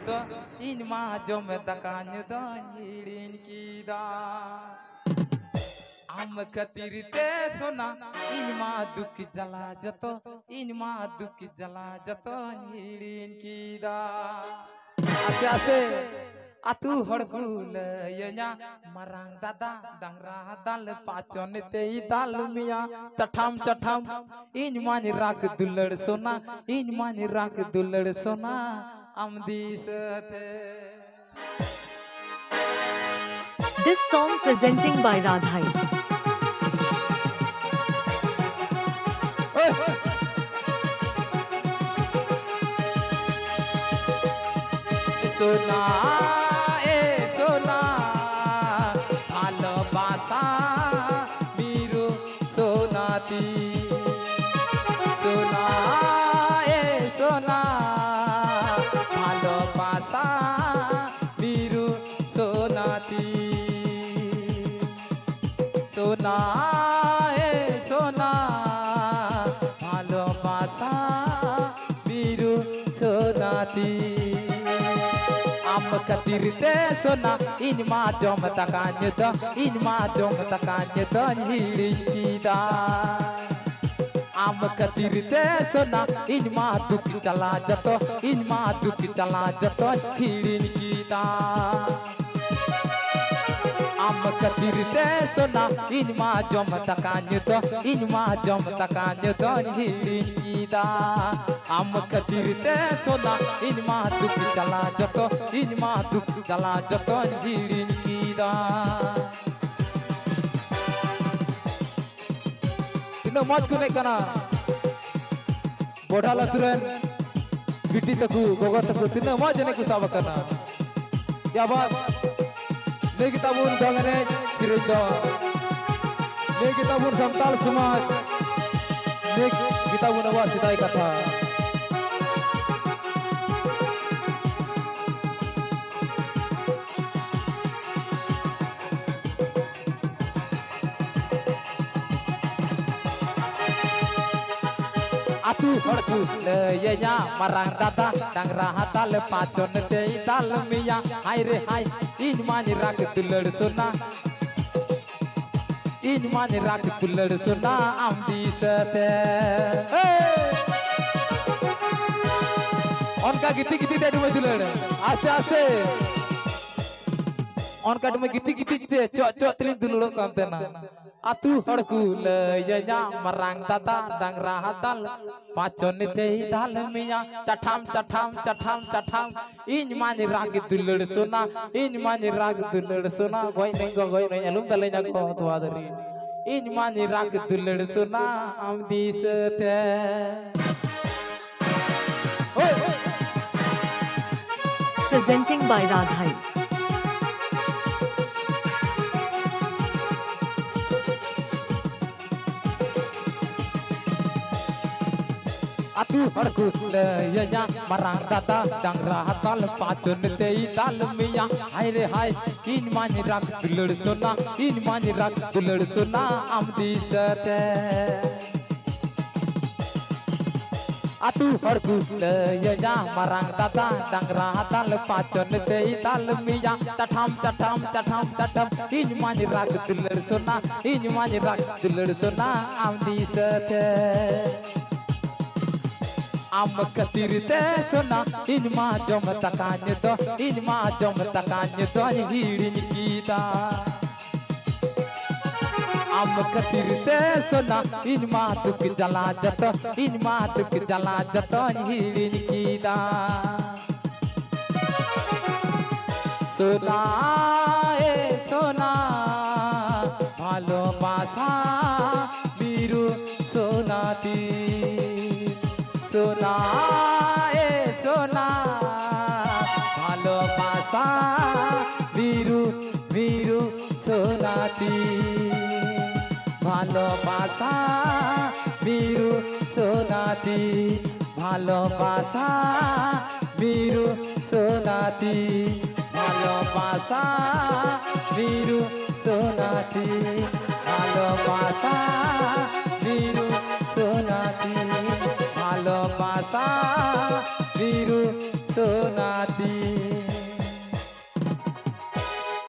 do in ma jom takanya do hirin kida am khatir te sona in ma duk jala jato in ma duk jala jato hirin kida ase ase atu hordgul yanya marang dada dangra dal pachon te dal miya chatham chatham in mani rak dulad sona in mani rak dulad sona amdi sathe. This song presenting by Radhai. Sona sona bhalobasa miru sonati sona sona bhalobasa miru sonati sona sona bhalobasa miru sonati am khatir te sona in ma jom takanya do in ma jom takanya do hirin kida am khatir te sona in ma duk chala jato in ma duk chala jato hirin kida am khatir te sona in ma jom takanya do in ma jom takanya do hirin kida am khatir te sona in ma duk chala jato in ma duk chala jato hirin kida ino moj ku nek kana bodha laturen biti taku gogo taku tina moj ne ku sab kana ya baat ne kita bun dongane sirij do ne kita bun santal samaj ne kita bun awa sidai katha atu hordgul yanya marang dada dangra dal pachon te dal miya hai re hai in mani rak dulad sona in mani rak dulad sona amdi sathe onka giti giti te dumai dulad ase ase onka dumai giti giti te cok cok trin dulad kantena atu hordgul yanya marang dada dangra dal pachon te dal miya chatham chatham chatham chatham in mani rag dulad sona in mani rag dulad sona goi neng alum dalenya ko tuadari in mani rag dulad sona amdi sathe Presenting by Radhai. atu hordgul yanya marang dada dangra dal pachon te dal miya hai re hai in mani rak dulad sona in mani rak dulad sona amdi sathe atu hordgul yanya marang dada dangra dal pachon te dal miya chatham chatham chatham chatham in mani rak dulad sona in mani rak dulad sona amdi sathe am khatir te sona in ma jom takanya do in ma jom takanya do hirin kida am khatir te sona in ma duk jala jato in ma duk jala jato hirin kida sona sona bhalobasa miru sonati sona sona bhalobasa miru miru sonati bhalobasa miru sonati bhalobasa miru sonati bhalobasa miru sonati bhalobasa miru sonati bhalobasa miru sonati দিন